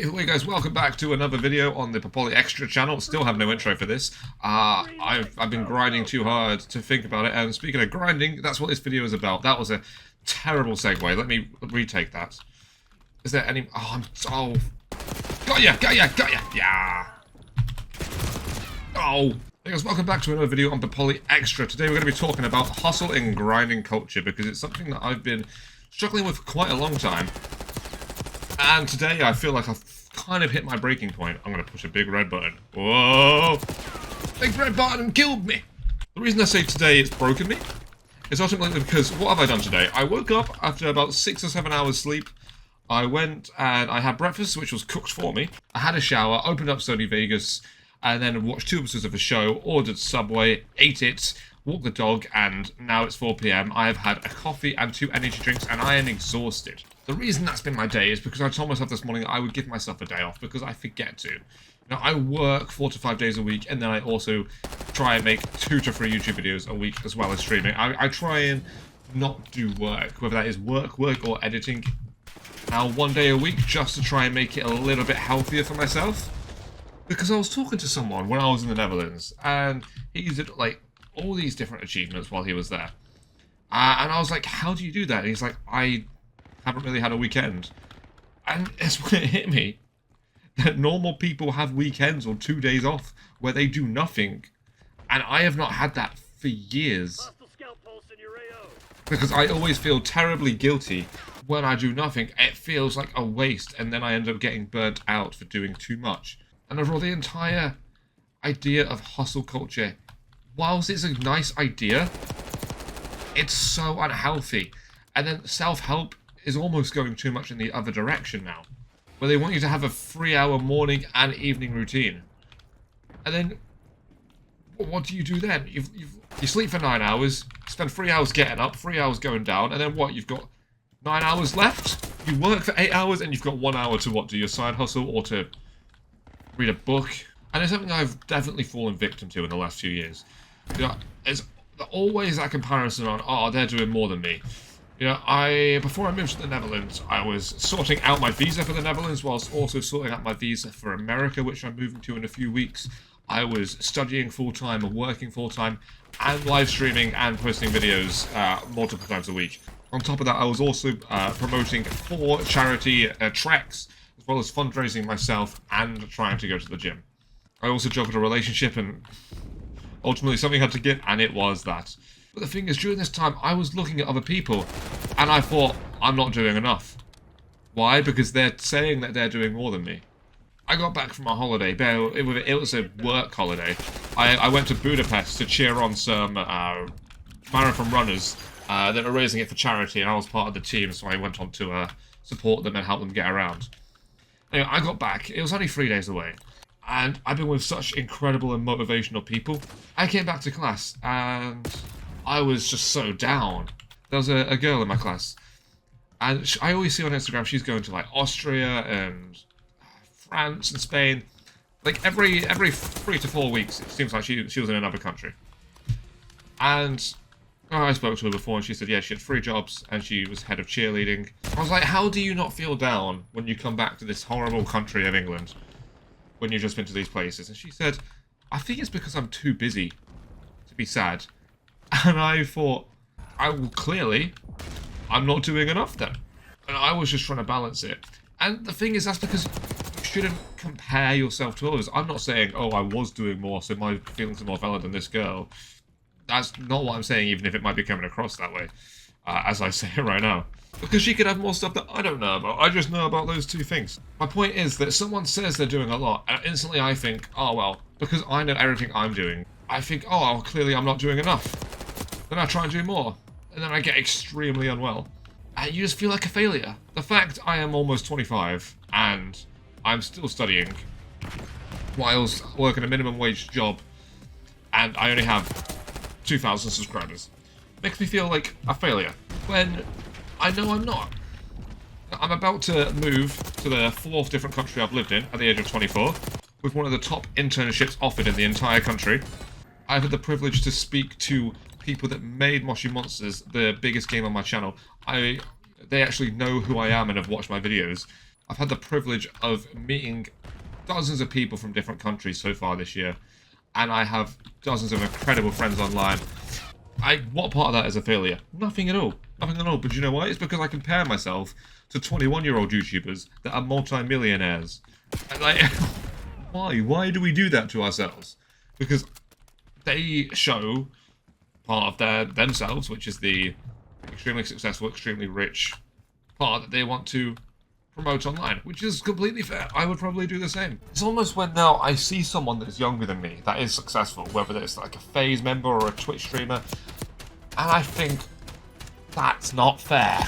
Hey guys, welcome back to another video on the Papoli Extra channel. Still have no intro for this. I've been grinding too hard to think about it, and speaking of grinding, that's what this video is about. That was a terrible segue. Let me retake that. Is there any... Got ya! Yeah! Oh! Hey guys, welcome back to another video on Papoli Extra. Today we're going to be talking about hustle and grinding culture, because it's something that I've been struggling with for quite a long time. And today I feel like I've kind of hit my breaking point. I'm going to push a big red button. Whoa! Big red button killed me! The reason I say today it's broken me is ultimately because what have I done today? I woke up after about 6 or 7 hours sleep. I went and I had breakfast, which was cooked for me. I had a shower, opened up Sony Vegas, and then watched 2 episodes of a show, ordered Subway, ate it, walked the dog, and now it's 4 PM. I have had a coffee and 2 energy drinks, and I am exhausted. The reason that's been my day is because I told myself this morning I would give myself a day off because I forget to. Now, I work 4 to 5 days a week, and then I also try and make 2 to 3 YouTube videos a week as well as streaming. I try and not do work, whether that is work, or editing. Now, 1 day a week just to try and make it a little bit healthier for myself. Because I was talking to someone when I was in the Netherlands, and he did like all these different achievements while he was there. And I was like, how do you do that? And he's like, I haven't really had a weekend. And it's when it hit me that normal people have weekends or 2 days off where they do nothing. And I have not had that for years. Because I always feel terribly guilty when I do nothing. It feels like a waste, and then I end up getting burnt out for doing too much. And overall, the entire idea of hustle culture, whilst it's a nice idea, it's so unhealthy. And then self-help is almost going too much in the other direction now, where they want you to have a 3-hour morning and evening routine. And then, what do you do then? You sleep for 9 hours, spend 3 hours getting up, 3 hours going down, and then what? You've got 9 hours left? You work for 8 hours, and you've got 1 hour to what? Do your side hustle, or to read a book? And it's something I've definitely fallen victim to in the last few years. You know, there's always that comparison on, oh, they're doing more than me. You know, before I moved to the Netherlands, I was sorting out my visa for the Netherlands, whilst also sorting out my visa for America, which I'm moving to in a few weeks. I was studying full-time and working full-time, and live streaming and posting videos multiple times a week. On top of that, I was also promoting 4 charity treks, as well as fundraising myself and trying to go to the gym. I also juggled a relationship, and ultimately something had to give, and it was that. But the thing is, during this time, I was looking at other people, and I thought, I'm not doing enough. Why? Because they're saying that they're doing more than me. I got back from a holiday, but it was a work holiday. I went to Budapest to cheer on some marathon runners that are raising it for charity, and I was part of the team, so I went on to support them and help them get around. Anyway, I got back. It was only 3 days away. And I've been with such incredible and motivational people. I came back to class, and I was just so down. There was a girl in my class, and I always see on Instagram she's going to like Austria and France and Spain. Like every 3 to 4 weeks, it seems like she was in another country. And I spoke to her before, and she said, yeah, she had 3 jobs, and she was head of cheerleading. I was like, how do you not feel down when you come back to this horrible country of England, when you've just been to these places? And she said, I think it's because I'm too busy to be sad. And I thought, clearly, I'm not doing enough then. And I was just trying to balance it. And the thing is, that's because you shouldn't compare yourself to others. I'm not saying, oh, I was doing more, so my feelings are more valid than this girl. That's not what I'm saying, even if it might be coming across that way, as I say it right now. Because she could have more stuff that I don't know about. I just know about those 2 things. My point is that someone says they're doing a lot, and instantly I think, oh, well, because I know everything I'm doing, I think, oh, well, clearly I'm not doing enough. Then I try and do more, and then I get extremely unwell. And you just feel like a failure. The fact I am almost 25, and I'm still studying, whilst working a minimum wage job, and I only have 2,000 subscribers, makes me feel like a failure, when I know I'm not. I'm about to move to the 4th different country I've lived in at the age of 24, with one of the top internships offered in the entire country. I've had the privilege to speak to people that made Moshi Monsters the biggest game on my channel. They actually know who I am and have watched my videos. I've had the privilege of meeting dozens of people from different countries so far this year, and I have dozens of incredible friends online. What part of that is a failure? Nothing at all. Nothing at all. But you know why? It's because I compare myself to 21-year-old YouTubers that are multi-millionaires. And like, why? Why do we do that to ourselves? Because they show part of themselves, which is the extremely successful, extremely rich part that they want to promote online, which is completely fair. I would probably do the same. It's almost when now I see someone that is younger than me that is successful, whether it's like a FaZe member or a Twitch streamer, and I think that's not fair.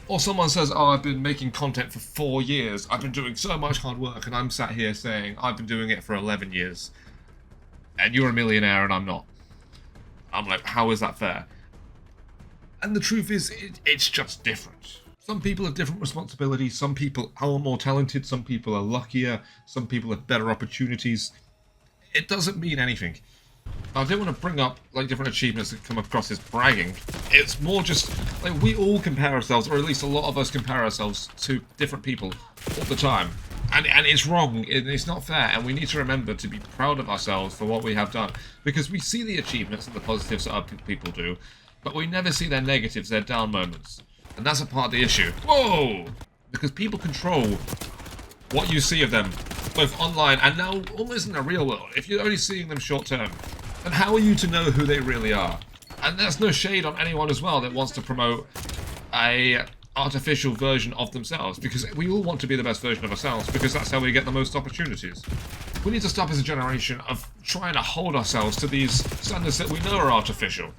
Or someone says, oh, I've been making content for 4 years, I've been doing so much hard work, and I'm sat here saying I've been doing it for 11 years, and you're a millionaire and I'm not. I'm like, how is that fair? And the truth is, it's just different. Some people have different responsibilities, some people are more talented, some people are luckier, some people have better opportunities. It doesn't mean anything. I don't want to bring up like different achievements that come across as bragging. It's more just like we all compare ourselves, or at least a lot of us compare ourselves to different people all the time. And it's wrong, it's not fair, and we need to remember to be proud of ourselves for what we have done. Because we see the achievements and the positives that other people do, but we never see their negatives, their down moments. And that's a part of the issue. Whoa! Because people control what you see of them, both online and now almost in the real world. If you're only seeing them short term, then how are you to know who they really are? And there's no shade on anyone as well that wants to promote a artificial version of themselves, because we all want to be the best version of ourselves, because that's how we get the most opportunities. We need to stop as a generation of trying to hold ourselves to these standards that we know are artificial.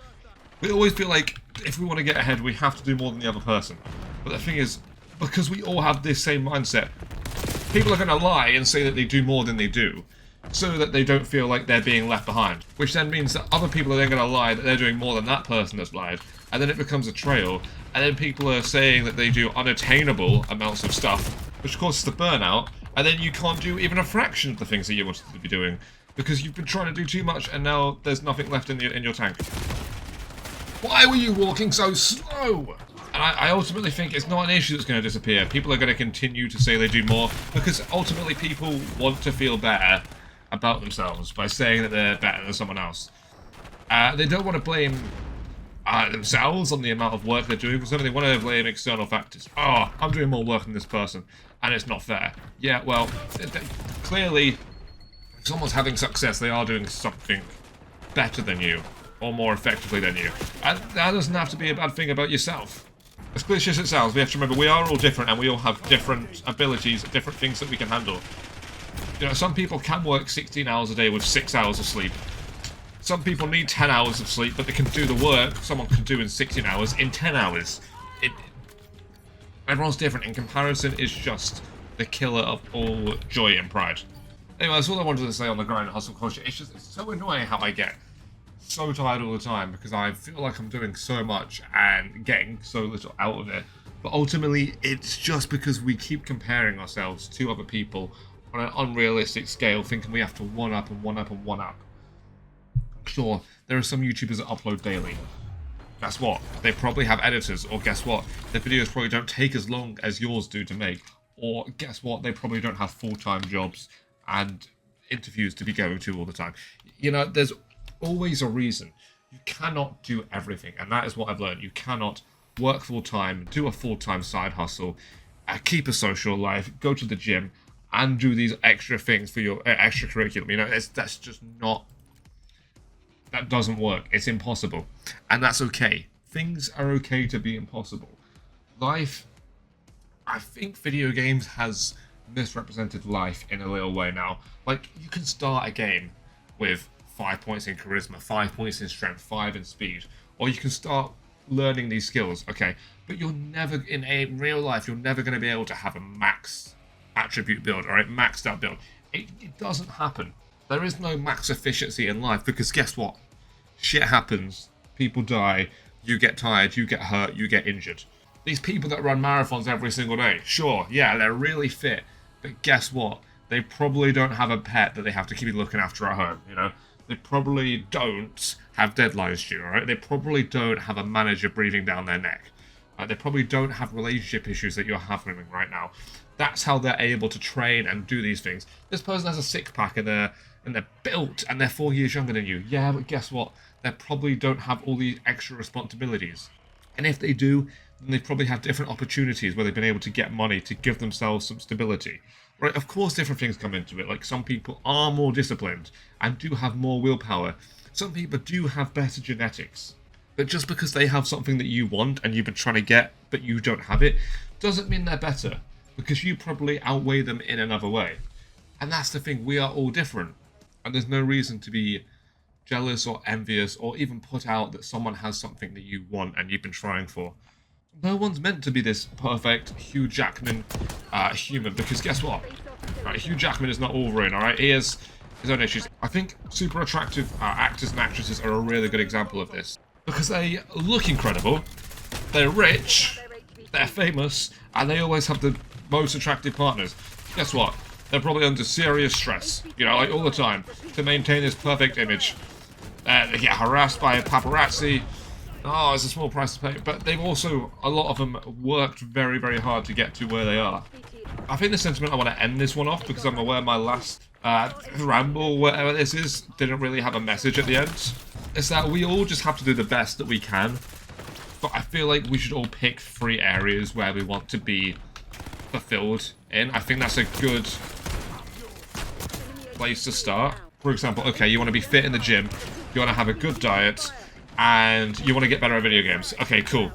We always feel like if we want to get ahead, we have to do more than the other person. But the thing is, because we all have this same mindset, people are going to lie and say that they do more than they do, so that they don't feel like they're being left behind. Which then means that other people are then going to lie that they're doing more than that person that's lied, and then it becomes a trail, and then people are saying that they do unattainable amounts of stuff, which causes the burnout, and then you can't do even a fraction of the things that you wanted to be doing, because you've been trying to do too much, and now there's nothing left in your tank. Why were you walking so slow? And I ultimately think it's not an issue that's going to disappear. People are going to continue to say they do more, because ultimately people want to feel better about themselves by saying that they're better than someone else. They don't want to blame themselves on the amount of work they're doing for something. They want to blame external factors. Oh, I'm doing more work than this person, and it's not fair. Yeah, well, clearly, if someone's having success, they are doing something better than you, or more effectively than you. And that doesn't have to be a bad thing about yourself. As cliche as it sounds, we have to remember we are all different, and we all have different abilities, different things that we can handle. You know, some people can work 16 hours a day with 6 hours of sleep. Some people need 10 hours of sleep, but they can do the work someone can do in 16 hours in 10 hours. Everyone's different, and comparison is just the killer of all joy and pride. Anyway, that's all I wanted to say on the grind and hustle culture. It's so annoying how I get so tired all the time, because I feel like I'm doing so much and getting so little out of it. But ultimately, it's just because we keep comparing ourselves to other people on an unrealistic scale, thinking we have to one up and one up and one up. Sure, there are some YouTubers that upload daily. Guess what? They probably have editors, or guess what? Their videos probably don't take as long as yours do to make. Or guess what? They probably don't have full-time jobs and interviews to be going to all the time. You know, there's always a reason. You cannot do everything, and that is what I've learned. You cannot work full-time, do a full-time side hustle, keep a social life, go to the gym, and do these extra things for your extracurriculum. You know, that's just not... That doesn't work. It's impossible. And that's okay. Things are okay to be impossible. Life... I think video games has misrepresented life in a little way now. Like, you can start a game with 5 points in charisma, 5 points in strength, 5 in speed. Or you can start learning these skills, okay? But you're never, in a real life, you're never going to be able to have a max attribute build, alright? Maxed out build. It doesn't happen. There is no max efficiency in life, because guess what? Shit happens. People die. You get tired. You get hurt. You get injured. These people that run marathons every single day, sure, yeah, they're really fit. But guess what? They probably don't have a pet that they have to keep looking after at home, you know? They probably don't have deadlines due, alright? They probably don't have a manager breathing down their neck. They probably don't have relationship issues that you're having right now. That's how they're able to train and do these things. This person has a six-pack and they're built and they're 4 years younger than you. Yeah, but guess what? They probably don't have all these extra responsibilities. And if they do, then they probably have different opportunities where they've been able to get money to give themselves some stability. Right, of course different things come into it, like some people are more disciplined and do have more willpower. Some people do have better genetics. But just because they have something that you want and you've been trying to get, but you don't have it, doesn't mean they're better. Because you probably outweigh them in another way. And that's the thing, we are all different. And there's no reason to be jealous or envious or even put out that someone has something that you want and you've been trying for. No one's meant to be this perfect Hugh Jackman human, because guess what? Right, Hugh Jackman is not Wolverine, alright? He has his own issues. I think super attractive actors and actresses are a really good example of this. Because they look incredible, they're rich, they're famous, and they always have the most attractive partners. Guess what? They're probably under serious stress, you know, like all the time, to maintain this perfect image. They get harassed by paparazzi. Oh, it's a small price to pay. But they've also, a lot of them, worked very, very hard to get to where they are. I think the sentiment I want to end this one off, because I'm aware my last ramble, whatever this is, didn't really have a message at the end. Is that we all just have to do the best that we can. But I feel like we should all pick 3 areas where we want to be fulfilled in. I think that's a good place to start. For example, okay, you want to be fit in the gym, you want to have a good diet, and you want to get better at video games. Okay, cool.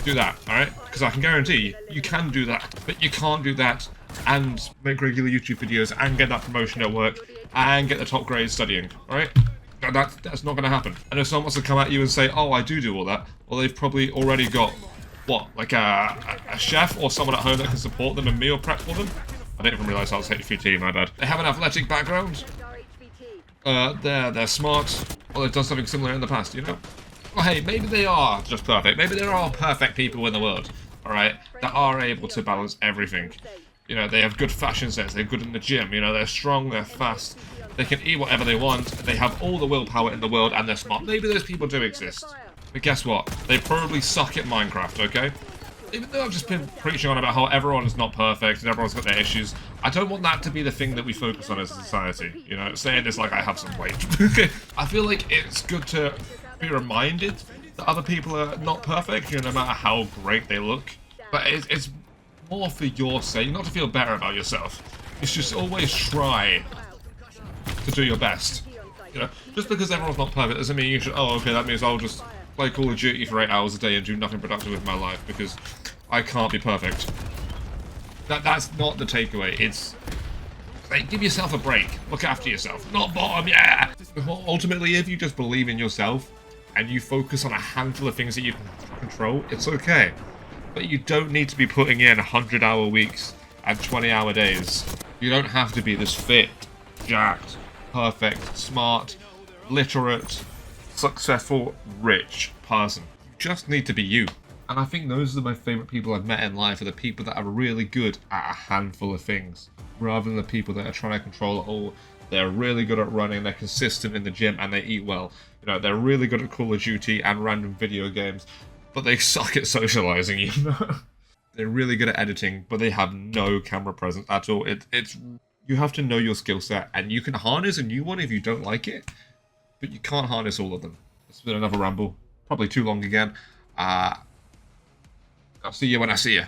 Do that, alright? Because I can guarantee you can do that, but you can't do that and make regular YouTube videos and get that promotion at work and get the top grades studying, alright? That's not going to happen. And if someone wants to come at you and say, oh, I do all that, well, they've probably already got, what, like a chef or someone at home that can support them and meal prep for them? I didn't even realise I was HVT, my bad. They have an athletic background. They're smart. Or they've done something similar in the past, you know? Well, hey, maybe they are just perfect. Maybe there are perfect people in the world, alright, that are able to balance everything. You know, they have good fashion sense, they're good in the gym, you know, they're strong, they're fast, they can eat whatever they want, they have all the willpower in the world, and they're smart. Maybe those people do exist. But guess what? They probably suck at Minecraft, okay? Even though I've just been preaching on about how everyone is not perfect and everyone's got their issues, I don't want that to be the thing that we focus on as a society. You know, saying this like I have some weight. I feel like it's good to be reminded that other people are not perfect, you know, no matter how great they look. But it's more for your sake, not to feel better about yourself. It's just always try to do your best. You know, just because everyone's not perfect doesn't mean you should, oh, okay, that means I'll just play Call of Duty for 8 hours a day and do nothing productive with my life because I can't be perfect. That's not the takeaway. It's like, give yourself a break. Look after yourself. Not bottom, yeah! Ultimately, if you just believe in yourself and you focus on a handful of things that you can control, it's okay. But you don't need to be putting in 100-hour weeks and 20-hour days. You don't have to be this fit, jacked, perfect, smart, literate, successful, rich person. You just need to be you. And I think those are my favourite people I've met in life, are the people that are really good at a handful of things, rather than the people that are trying to control it all. They're really good at running, they're consistent in the gym, and they eat well. You know, they're really good at Call of Duty and random video games, but they suck at socializing, you know? They're really good at editing, but they have no camera presence at all. It's you have to know your skill set, and you can harness a new one if you don't like it, but you can't harness all of them. It's been another ramble, probably too long again. I'll see you when I see you.